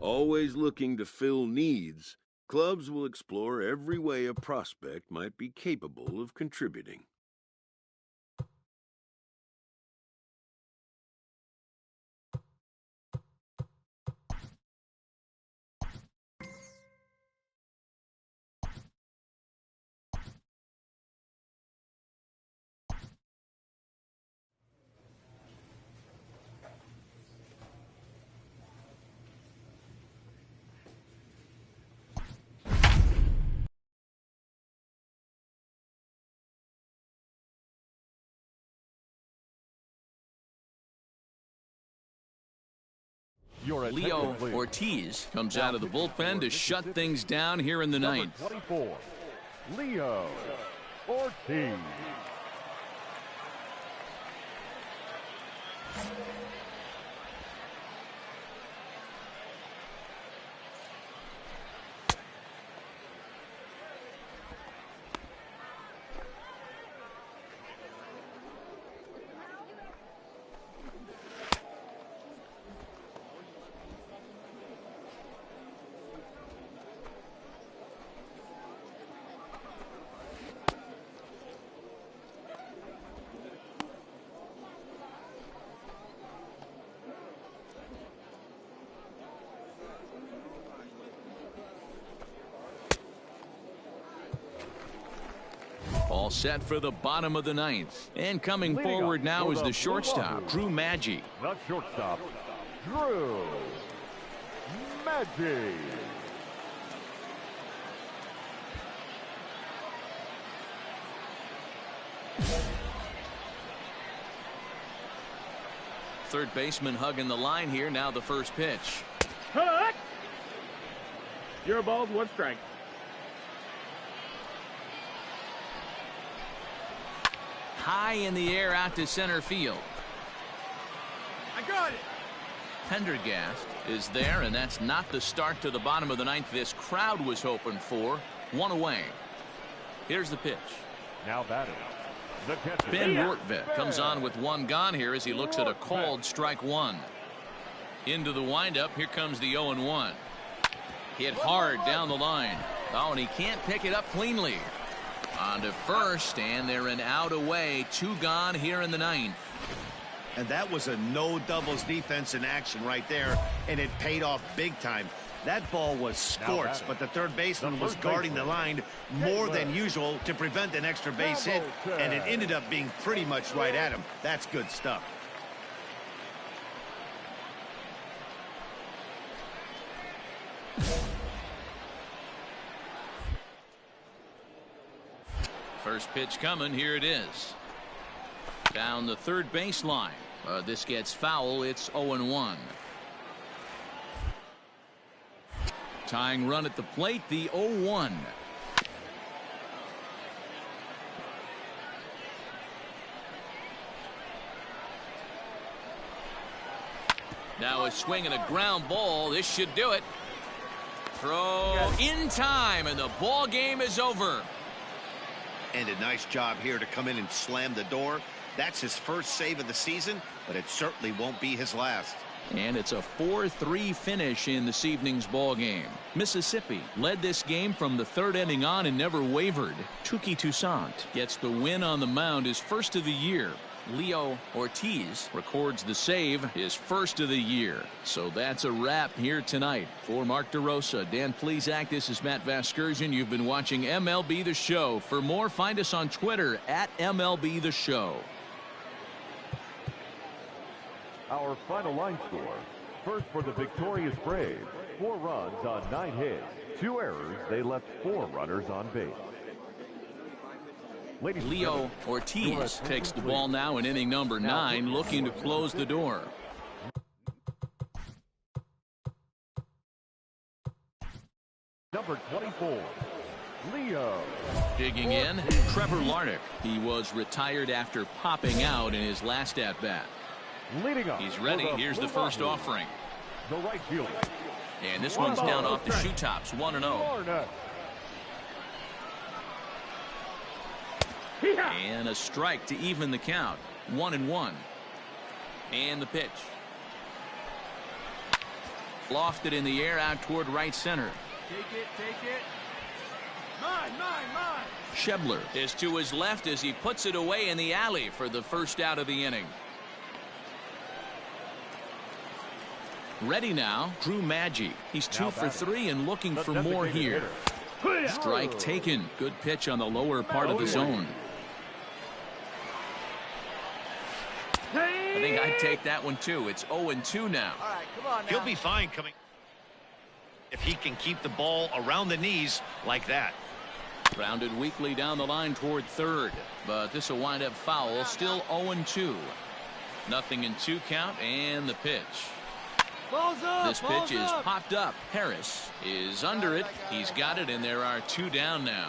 Always looking to fill needs, clubs will explore every way a prospect might be capable of contributing. Leo Ortiz comes out of the bullpen to shut things down here in the ninth. 24, Leo Ortiz. All set for the bottom of the ninth. And coming forward now is the shortstop, Drew Maggi. The shortstop, Drew Maggi. Third baseman hugging the line here. Now the first pitch. Cut! You're balled, 1 strike. High in the air out to center field. I got it. Pendergast is there, and that's not the start to the bottom of the ninth this crowd was hoping for. 1 away. Here's the pitch. Now batting, the catcher, Ben Rortvedt comes on with 1 gone here as he looks at a called strike 1. Into the windup. Here comes the 0-1. Hit hard down the line. Oh, and he can't pick it up cleanly. On to first, and they're an out away. 2 gone here in the ninth. And that was a no doubles defense in action right there, and it paid off big time. That ball was scorched, but the third baseman was guarding the line more than usual to prevent an extra base hit, and it ended up being pretty much right at him. That's good stuff. First pitch coming. Here it is. Down the third baseline. This gets foul. It's 0-1. Tying run at the plate, the 0-1. Now a swing and a ground ball. This should do it. Throw in time, and the ball game is over. And a nice job here to come in and slam the door. That's his first save of the season, but it certainly won't be his last. And it's a 4-3 finish in this evening's ball game. Mississippi led this game from the third inning on and never wavered. Touki Toussaint gets the win on the mound, his first of the year. Leo Ortiz records the save, his first of the year. So that's a wrap here tonight. For Mark DeRosa, Dan Plesac, this is Matt Vasgersian. You've been watching MLB The Show. For more, find us on Twitter at MLB The Show. Our final line score. First for the victorious Braves. 4 runs on 9 hits. 2 errors. They left 4 runners on base. Leo Ortiz takes the ball now in inning number 9, looking to close the door. Number 24, Leo. Digging in, Trevor Larnach. He was retired after popping out in his last at-bat. Leading up. He's ready. Here's the first offering. The right fielder. And this one's down off the shoe tops, 1-0. And a strike to even the count. 1-1. And the pitch. Lofted in the air out toward right center. Take it. Mine. Schebler is to his left as he puts it away in the alley for the first out of the inning. Ready now, Drew Maggi. He's 2 for 3 and looking for more here. Strike taken. Good pitch on the lower part of the zone. I think I'd take that one too. It's 0-2 now. All right, come on now. He'll be fine coming if he can keep the ball around the knees like that. Grounded weakly down the line toward third, but this will wind up foul. Still 0-2. Nothing in 2 count, and the pitch. Balls up, This pitch is popped up. Harris is under it. He's got it, and there are 2 down now.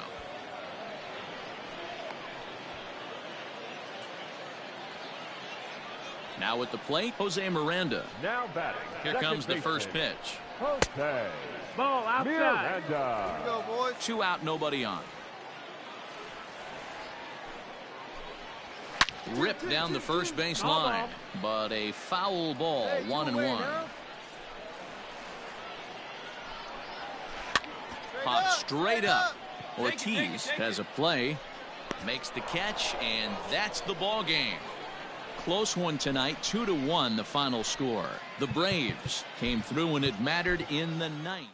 Now at the plate, Jose Miranda. Now batting. Here comes the first pitch. Jose. Ball outside. Miranda. Go, boys. 2 out, nobody on. Ripped down the first base line, but a foul ball, 1-1. Popped straight up. Ortiz has a play, makes the catch, and that's the ball game. Close one tonight, 2-1 the final score. The Braves came through when it mattered in the 9th.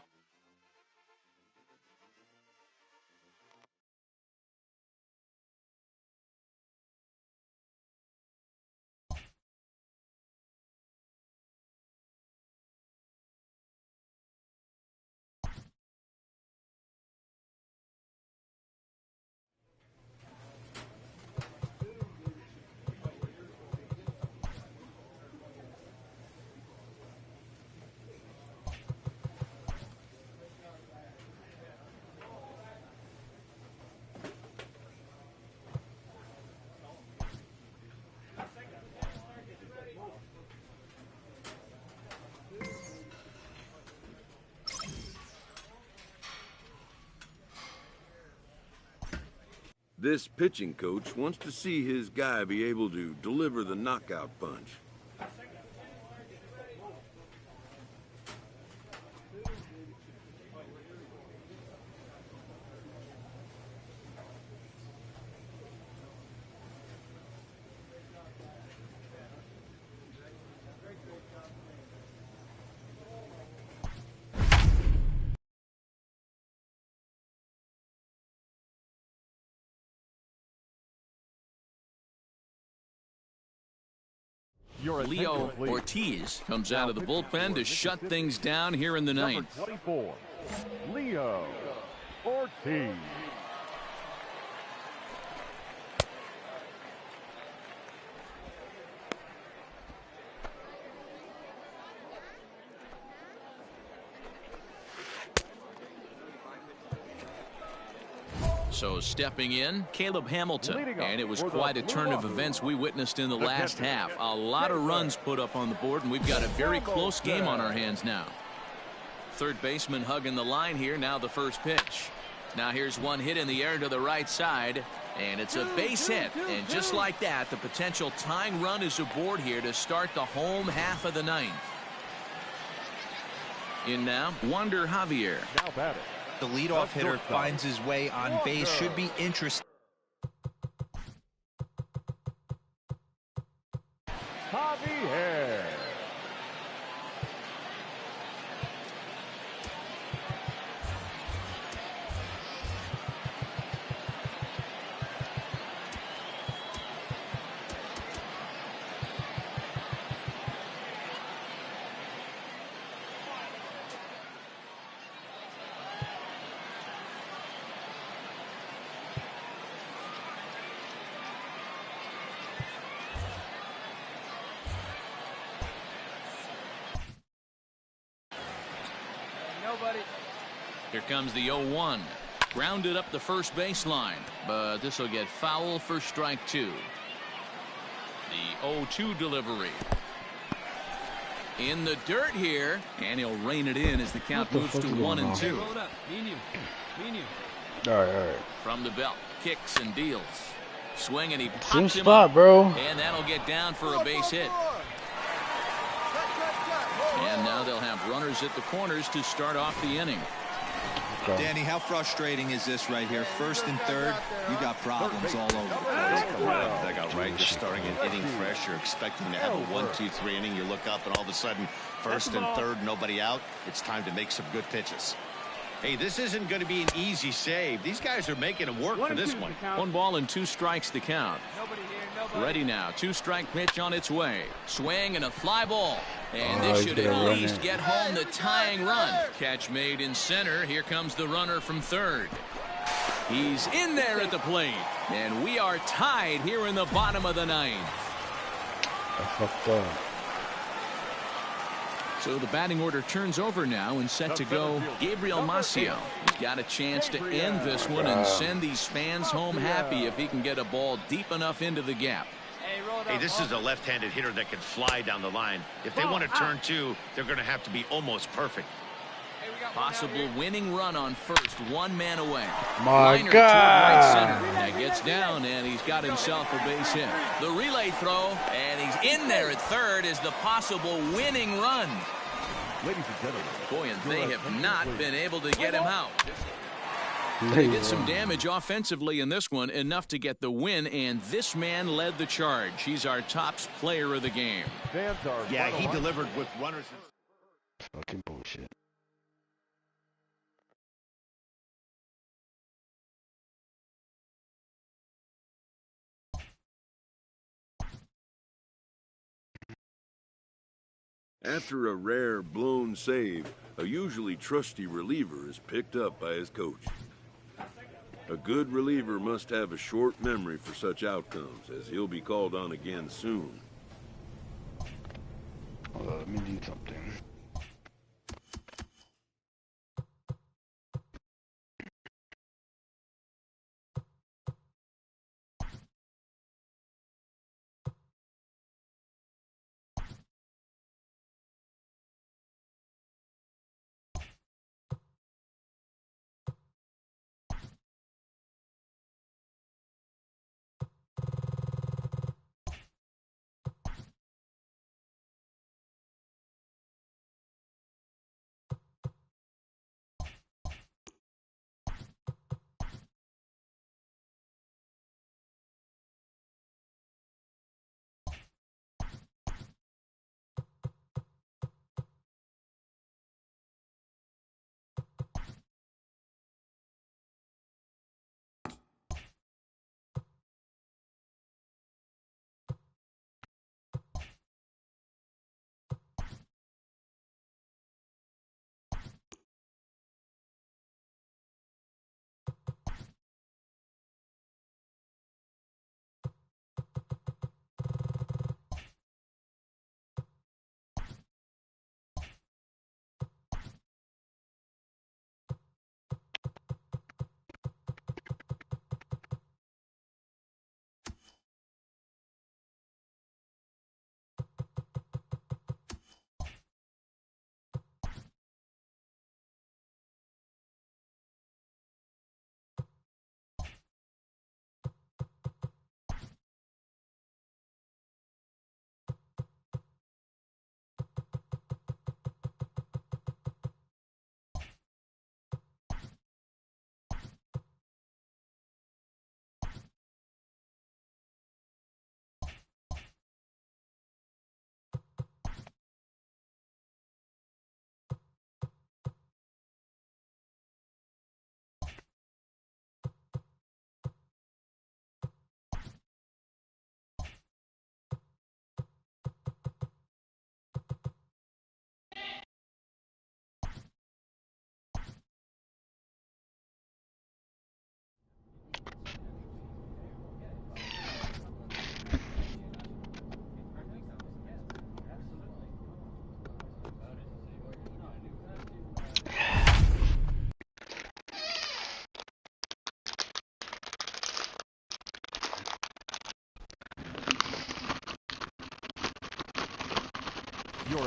This pitching coach wants to see his guy be able to deliver the knockout punch. Leo Ortiz comes out of the bullpen to shut things down here in the 9th. 24, Leo Ortiz. So stepping in, Caleb Hamilton. And it was quite a turn of events we witnessed in the last half. A lot of runs put up on the board, and we've got a very close game on our hands now. Third baseman hugging the line here. Now the first pitch. Now here's one hit in the air to the right side, and it's a base hit. And just like that, the potential tying run is aboard here to start the home half of the 9th. In now, Wander Javier. Now batting. The leadoff hitter finds his way on base. Should be interesting. Javier. Here comes the 0-1. Grounded up the first baseline, but this will get foul for strike 2. The 0-2 delivery. In the dirt here, and he'll rein it in as the count moves to 1-2. All right. From the belt, kicks and deals. Swing, and he Same pops him spot, up. bro. And that'll get down for a base hit. And now they'll have runners runners at the corners to start off the inning. Danny, how frustrating is this right here? First and third, you got problems all over the place. Coming out of the dugout, right? You're starting an inning fresh. You're expecting to have a 1-2-3 inning. You look up, and all of a sudden, first and third, nobody out. It's time to make some good pitches. Hey, this isn't going to be an easy save. These guys are making them work for this one. 1 ball and 2 strikes the count. Ready now. 2-strike pitch on its way. Swing and a fly ball. And this should at least get home the tying run. Catch made in center. Here comes the runner from third. He's in there at the plate. And we are tied here in the bottom of the ninth. That's fucked up. So the batting order turns over now and set to go Gabriel Maciel. He's got a chance to end this one and send these fans home happy if he can get a ball deep enough into the gap. Hey, this is a left-handed hitter that can fly down the line. If they want to turn two, they're going to have to be almost perfect. Possible winning run on first, 1 man away. My Liner God. toward right center. That gets down, and he's got himself a base hit. The relay throw, and he's in there at third is the possible winning run. Ladies and gentlemen. Boy, and they have not been able to get him out. They did some damage offensively in this one, enough to get the win, and this man led the charge. He's our top player of the game. Yeah, he delivered with runners. Fucking bullshit. After a rare blown save, a usually trusty reliever is picked up by his coach. A good reliever must have a short memory for such outcomes, as he'll be called on again soon. Let me do something.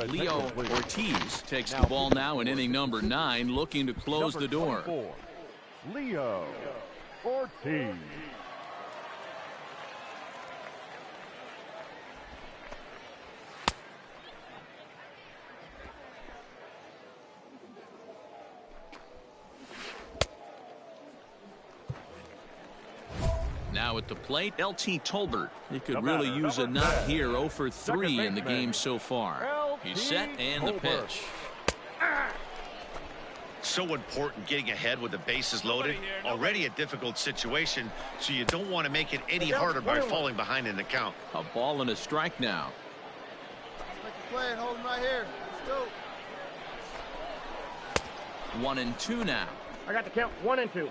Leo Ortiz takes the ball now in inning number 9, looking to close the door. Leo Ortiz. At the plate, LT Tolbert. He could really use a knock here. 0 for 3 in the game so far. He's set and the pitch. So important getting ahead with the bases loaded. Already a difficult situation, so you don't want to make it any harder by falling behind in the count. A ball and a strike now. Make a play and hold him right here. Let's go. 1-2 now. I got the count. 1-2.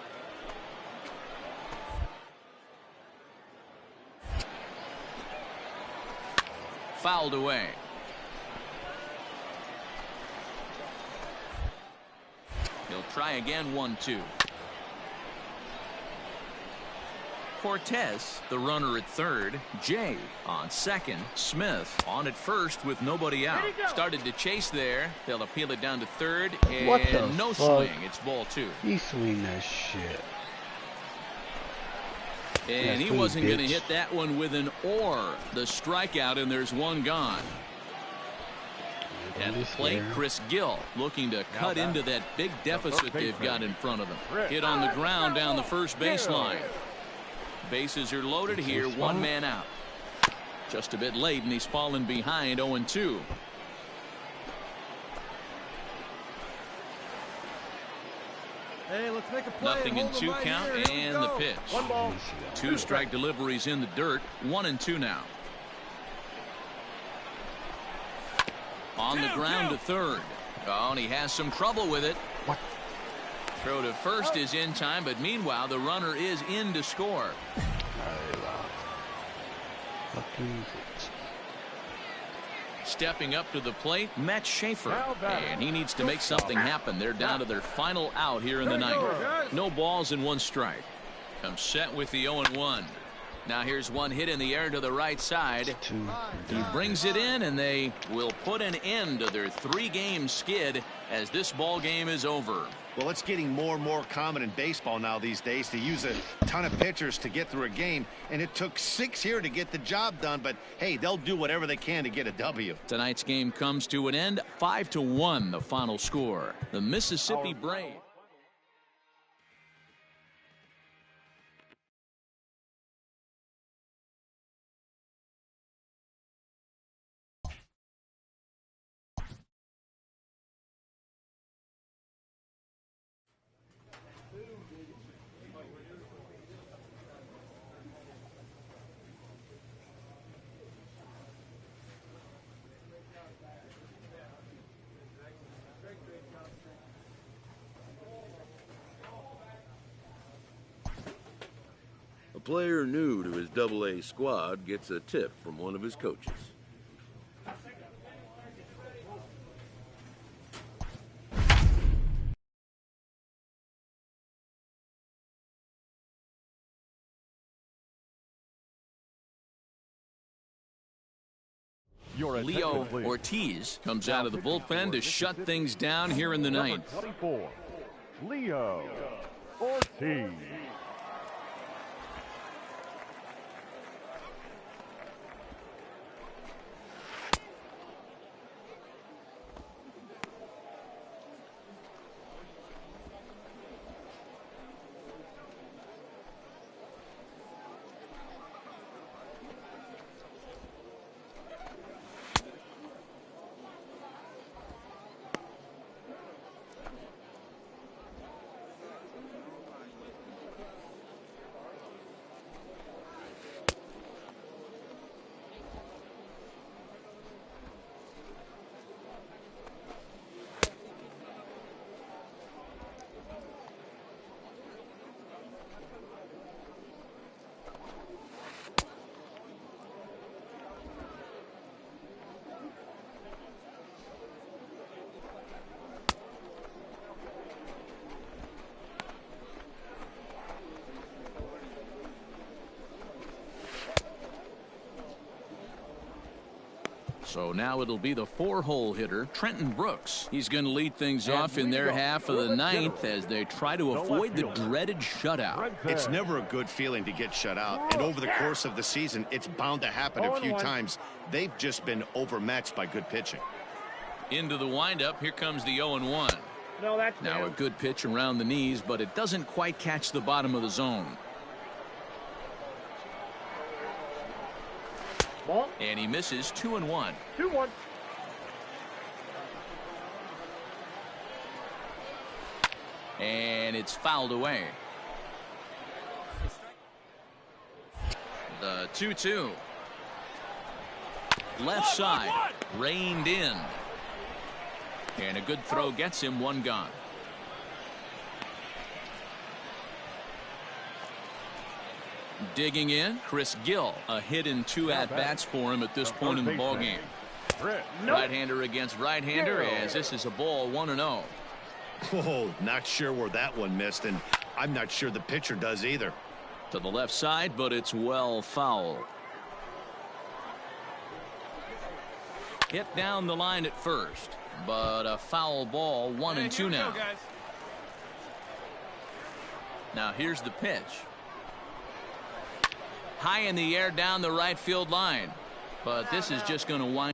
Fouled away. He'll try again. 1-2. Cortez, the runner at third. Jay on second. Smith on at first with nobody out. Started to chase there. They'll appeal it down to third. What the And no fuck? swing. It's ball 2. He swing that shit. And he swing, wasn't going to bitch. hit that one with an or. The strikeout, and there's one gone. At the plate, Chris Gill looking to cut into that big deficit they've got in front of them. Hit on the ground down the first baseline. Bases are loaded here. One man out. Just a bit late, and he's fallen behind. 0-2. Hey, let's make a play. Nothing in 2 count, and the pitch. 1 ball. 2 strike deliveries in the dirt. 1-2 now. On the ground to third. Oh, and he has some trouble with it. What? Throw to first is in time, but meanwhile the runner is in to score. Fucking bitch. Stepping up to the plate, Matt Schaefer. And he needs to make something happen. They're down to their final out here in the ninth. No balls and 1 strike. Comes set with the 0-1. Now here's one hit in the air to the right side. He brings it in, and they will put an end to their 3-game skid as this ball game is over. Well, it's getting more and more common in baseball now these days to use a ton of pitchers to get through a game, and it took 6 here to get the job done, but hey, they'll do whatever they can to get a W. Tonight's game comes to an end. 5-1 the final score. The Mississippi Braves. A player new to his Double-A squad gets a tip from one of his coaches. Leo Ortiz comes out of the bullpen to shut things down here in the ninth. 24, Leo Ortiz. So now it'll be the 4-hole hitter, Trenton Brooks. He's going to lead things off in their half of the ninth as they try to avoid the dreaded shutout. It's never a good feeling to get shut out, and over the course of the season, it's bound to happen a few times. They've just been overmatched by good pitching. Into the windup, here comes the 0-1. No, that's Now a good pitch around the knees, but it doesn't quite catch the bottom of the zone. Ball. And he misses 2-1. 2-1. And it's fouled away. The 2-2. Left side. Reined in. And a good throw gets him one gone. Digging in, Chris Gill. A hit in 2 at-bats for him at this point in the ballgame. Right-hander against right-hander as this is a ball 1-0. Oh, not sure where that one missed, and I'm not sure the pitcher does either. To the left side, but it's well foul. Hit down the line at first, but a foul ball. 1-2 now. Now here's the pitch. High in the air down the right field line, but this is just going to wind.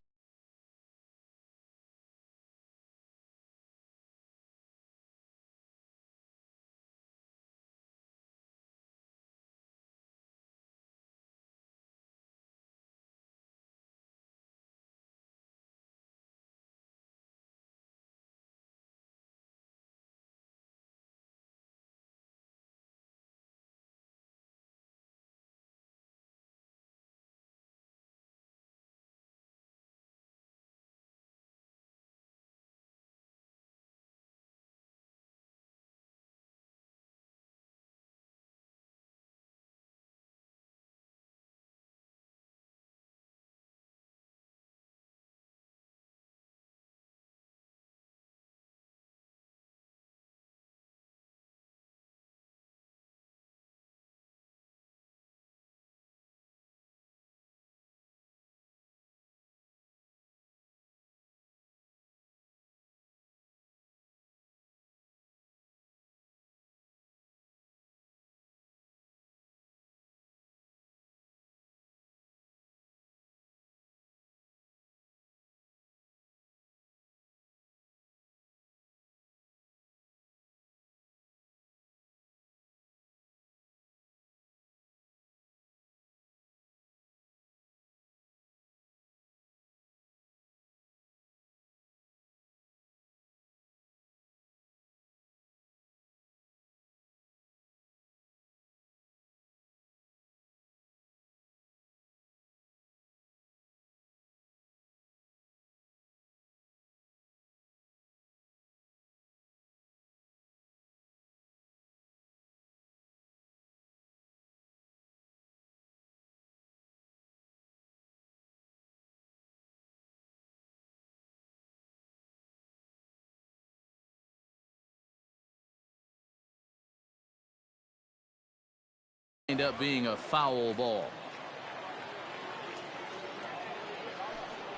End up being a foul ball.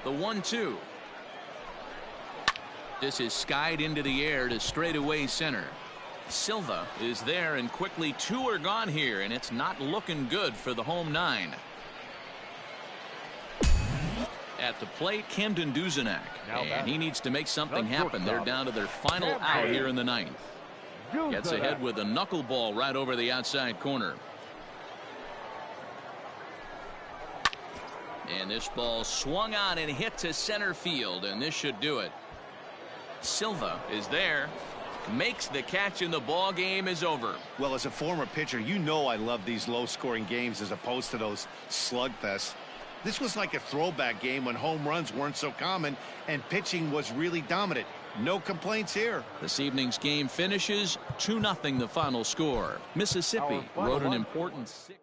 The 1-2. This is skied into the air to straightaway center. Silva is there, and quickly 2 are gone here, and it's not looking good for the home 9. At the plate, Camden Duzenak, and he needs to make something happen. They're down to their final out here in the 9th. Gets ahead with a knuckleball right over the outside corner. And this ball swung on and hit to center field, and this should do it. Silva is there, makes the catch, and the ball game is over. Well, as a former pitcher, you know I love these low-scoring games as opposed to those slugfests. This was like a throwback game when home runs weren't so common and pitching was really dominant. No complaints here. This evening's game finishes 2-0 the final score. Mississippi wrote an important 6.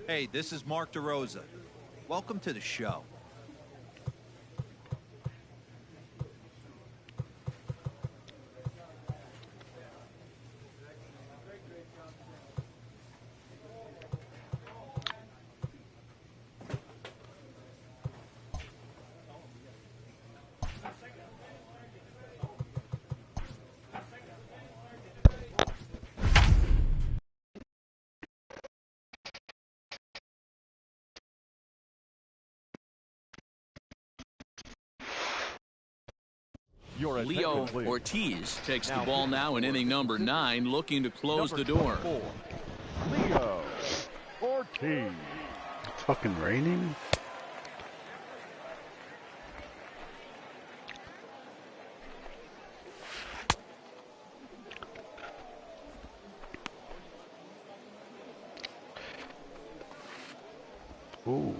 Hey, this is Mark DeRosa. Welcome to the show. Leo Ortiz takes the ball now in inning number 9, looking to close the door. Leo Ortiz. It's fucking raining. Ooh.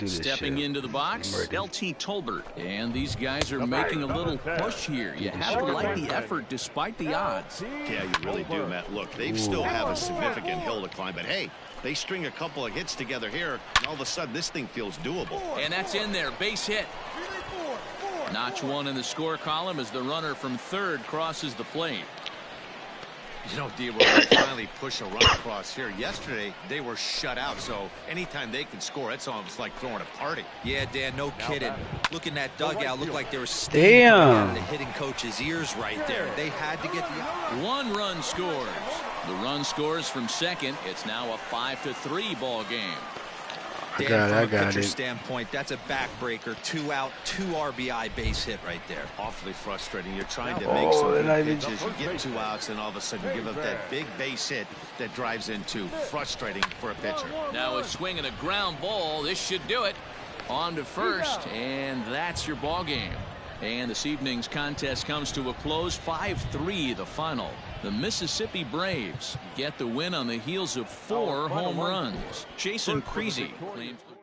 Stepping into the box, LT Tolbert. And these guys are making a little push here. You have to like the effort despite the odds. Yeah, you really do, Matt. Look, they still have a significant hill to climb, but hey, they string a couple of hits together here, and all of a sudden this thing feels doable. And that's in there, base hit. Notch one in the score column as the runner from third crosses the plate. You know, D-Roll, they finally push a run across here. Yesterday, they were shut out, so anytime they can score, it's almost like throwing a party. Yeah, Dan, no kidding. Look in that dugout, looked like they were stinging the hitting coach's ears right there. They had to get the... One run scores. The run scores from second. It's now a 5-3 ball game. Dan, from a pitcher's standpoint, that's a backbreaker. 2 out, 2 RBI base hit right there. Awfully frustrating. You're trying to make some good pitches. You get 2 outs, and all of a sudden you give up that big base hit that drives into frustrating for a pitcher. Now a swing and a ground ball. This should do it. On to first, and that's your ball game. And this evening's contest comes to a close. 5-3 the final. The Mississippi Braves get the win on the heels of 4 home runs. Jason Creasy claims the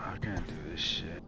I can't do this shit.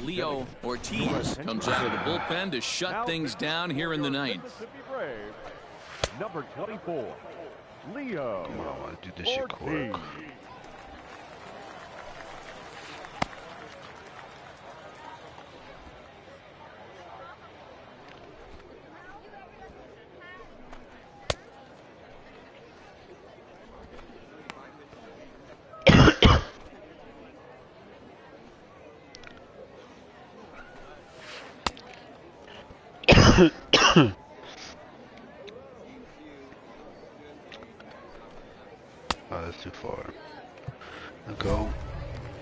Leo Ortiz comes out of the bullpen to shut things down here in the ninth. Number 24, Leo I want to do this shit quick. Oh, that's too far. Go.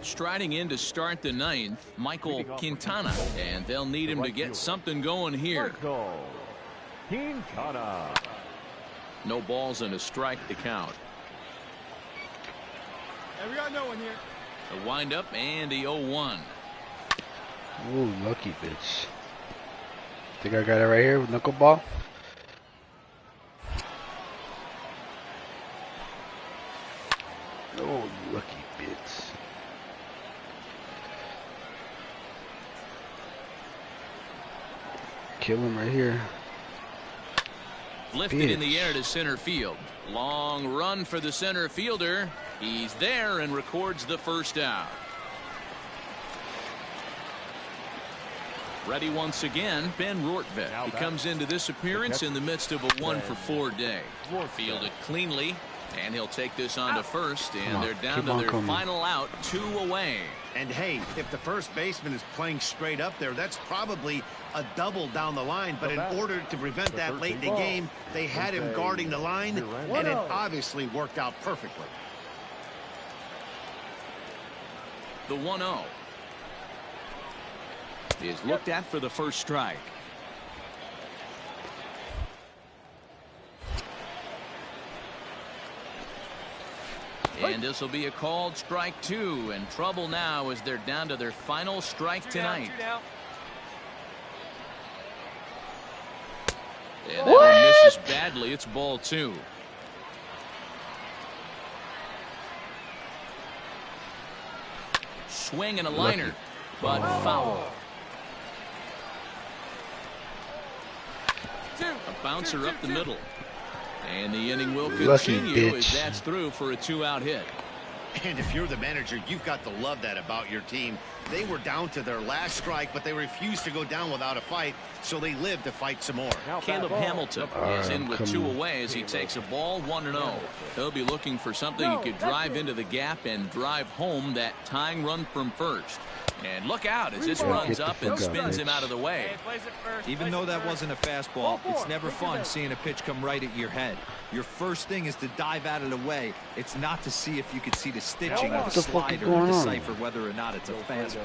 Striding in to start the ninth, Michael Quintana, and they'll need him to get something going here. Michael Quintana. No balls and a strike to count. Hey, we got no one here. The windup and the 0-1. Ooh, lucky bitch. Think I got it right here with knuckleball? Oh, lucky bitch. Kill him right here. Lifted in the air to center field. Long run for the center fielder. He's there and records the first out. Ready once again, Ben Rortvedt. He comes into this appearance in the midst of a 1-for-4 day. Fielded cleanly, and he'll take this on to first, and they're down to their final out, 2 away. And hey, if the first baseman is playing straight up there, that's probably a double down the line. But in order to prevent that late in the game, they had him guarding the line, and it obviously worked out perfectly. The 1-0 is looked at for the first strike. And this will be a called strike 2, and trouble now as they're down to their final strike tonight. And that one misses badly. It's ball 2. Swing and a liner, but foul. A bouncer up the middle. And the inning will continue as that's through for a 2-out hit. And if you're the manager, you've got to love that about your team. They were down to their last strike, but they refused to go down without a fight, so they lived to fight some more. Caleb Hamilton is in with 2 away as he takes a ball 1-0. He'll be looking for something he could drive into the gap and drive home that tying run from first. And look out as this runs up and spins him out of the way. Even though that wasn't a fastball, it's never fun seeing a pitch come right at your head. Your first thing is to dive out of the way. It's not to see if you can see the stitching of the slider and decipher whether or not it's a fastball.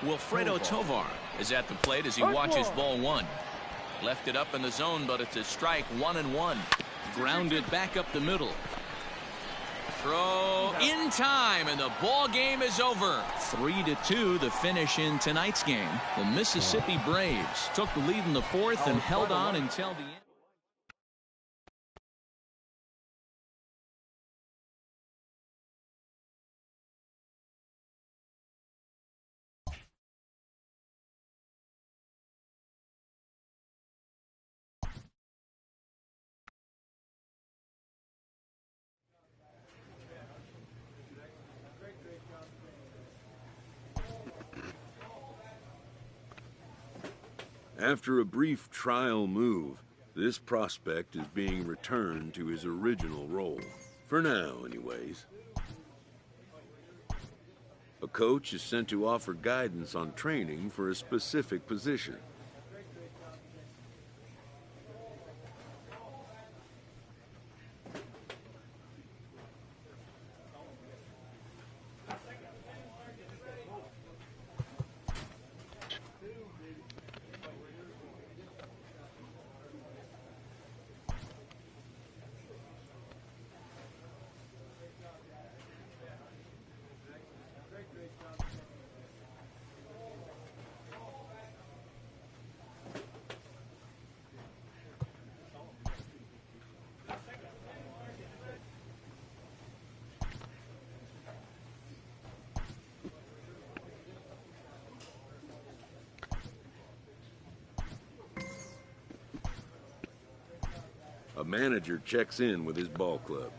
Wilfredo Tovar is at the plate as he watches ball 1. Left it up in the zone, but it's a strike, 1-1. Grounded back up the middle. Throw in time, and the ball game is over. 3-2 the finish in tonight's game. The Mississippi Braves took the lead in the 4th and held on until the end. After a brief trial move, this prospect is being returned to his original role. For now, anyways. A coach is sent to offer guidance on training for a specific position. A manager checks in with his ball club.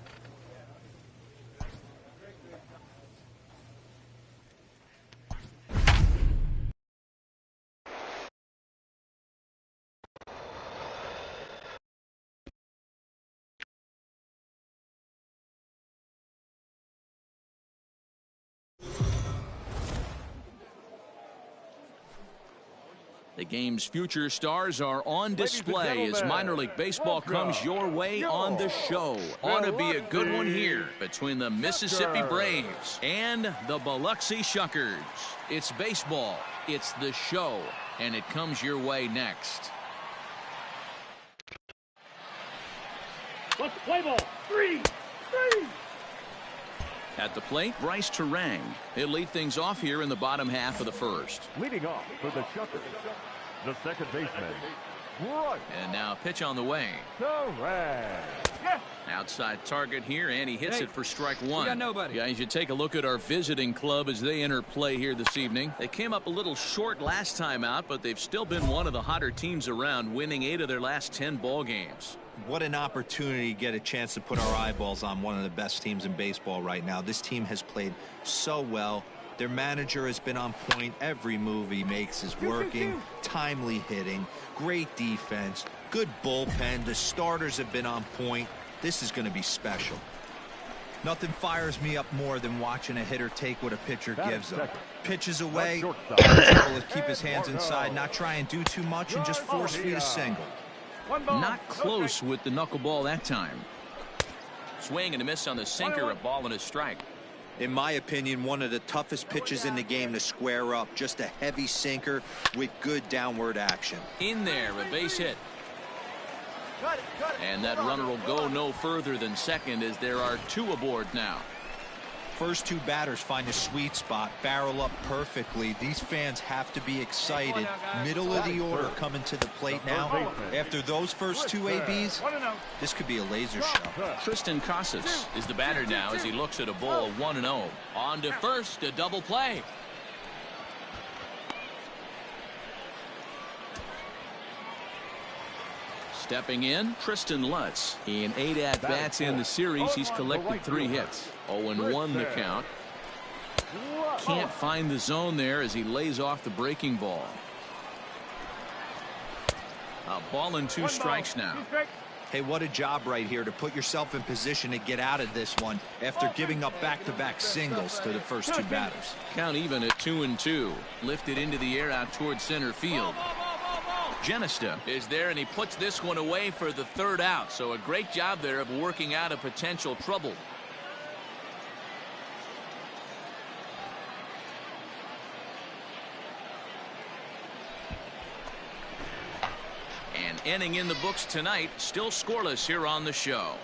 The game's future stars are on display as minor league baseball comes your way on the show. Ought to be a good one here between the Mississippi Braves and the Biloxi Shuckers. It's baseball, it's the show, and it comes your way next. Let's play ball. 3-3. At the plate, Bryce Turang. He'll lead things off here in the bottom half of the first. Leading off for the Shuckers, the second baseman, Bryce. And now pitch on the way. Turang. Outside target here, and he hits it for strike one. We got nobody. Guys, you take a look at our visiting club as they enter play here this evening. They came up a little short last time out, but they've still been one of the hotter teams around, winning 8 of their last 10 ball games. What an opportunity to get a chance to put our eyeballs on one of the best teams in baseball right now. This team has played so well. Their manager has been on point. Every move he makes is working. Timely hitting, great defense, good bullpen. The starters have been on point. This is going to be special. Nothing fires me up more than watching a hitter take what a pitcher gives them. Pitches away, able to keep his hands inside, not try and do too much, and just force feed a single. Not close with the knuckleball that time. Swing and a miss on the sinker, a ball and a strike. In my opinion, one of the toughest pitches in the game to square up. Just a heavy sinker with good downward action. In there, a base hit. And that runner will go no further than second as there are 2 aboard now. First 2 batters find a sweet spot, barrel up perfectly. These fans have to be excited. Middle of the order coming to the plate now. After those first 2 ABs, this could be a laser show. Tristan Casas is the batter now as he looks at a ball of 1-0. On to first, a double play. Stepping in, Tristan Lutz. In 8 at-bats in the series, he's collected 3 hits. 0-1 the count. Can't find the zone there as he lays off the breaking ball. A ball and 2 strikes now. Hey, what a job right here to put yourself in position to get out of this one after giving up back-to-back singles to the first 2 batters. Count even at 2-2. Lifted into the air out towards center field. Genesta is there, and he puts this one away for the 3rd out. So a great job there of working out a potential trouble. An inning in the books tonight, still scoreless here on the show.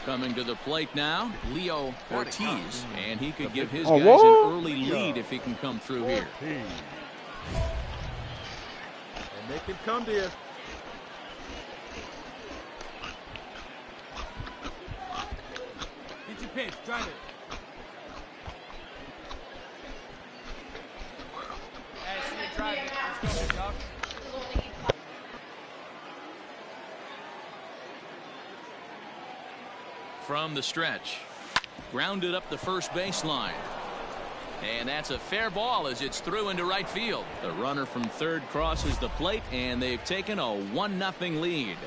Coming to the plate now, Leo Ortiz, and he could give his guys an early lead if he can come through here. And they can come to you. Get your pitch, drive it. Hey, see you drive it. Let's go, dog. From the stretch, grounded up the first baseline, and that's a fair ball as it's through into right field. The runner from third crosses the plate, and they've taken a 1-0 lead.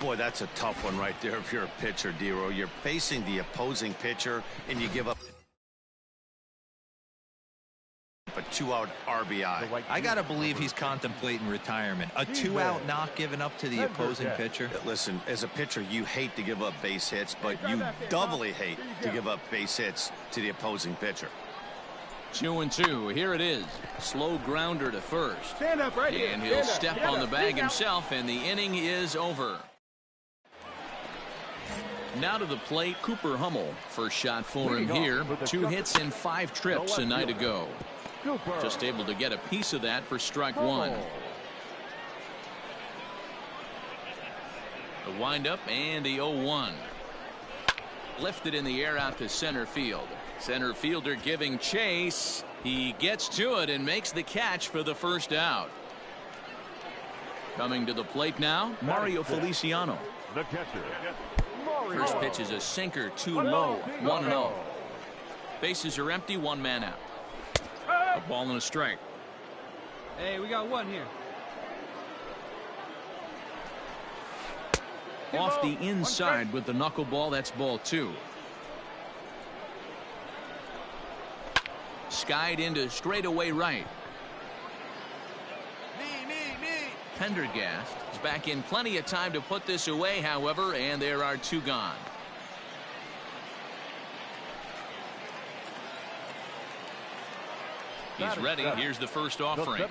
Boy, that's a tough one right there if you're a pitcher, Dero. You're facing the opposing pitcher, and you give up a 2-out RBI. I gotta believe he's contemplating retirement. A 2-out knock given up to the opposing pitcher. Listen, as a pitcher, you hate to give up base hits, but you doubly hate to give up base hits to the opposing pitcher. 2-2. Here it is. Slow grounder to first. Stand up right here. And he'll step on the bag himself, and the inning is over. Now to the plate, Cooper Hummel. First shot for him here. 2 hits and 5 trips a night ago. Just able to get a piece of that for strike 1. The windup and the 0-1. Lifted in the air out to center field. Center fielder giving chase. He gets to it and makes the catch for the first out. Coming to the plate now, Mario Feliciano. The catcher. First pitch is a sinker, too low, 1-0. Bases are empty, 1 man out. A ball and a strike. Hey, we got 1 here. Off the inside with the knuckleball. That's ball 2. Skied into straightaway right. Pendergast is back in plenty of time to put this away, however, and there are 2 gone. He's ready. Here's the first offering.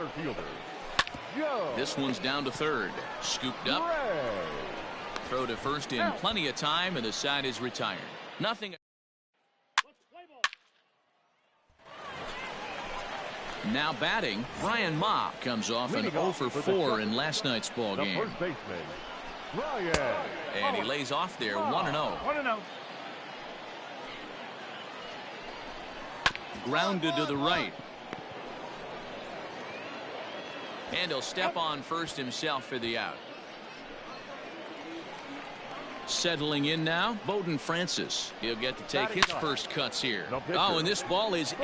This one's down to third. Scooped up. Throw to first in plenty of time, and the side is retired. Nothing. Now batting, Brian Ma comes off an 0 for 4 in last night's ball game. And he lays off there 1-0. Grounded to the right. And he'll step on first himself for the out. Settling in now, Bowden Francis. He'll get to take his first cuts here. Oh, and this ball is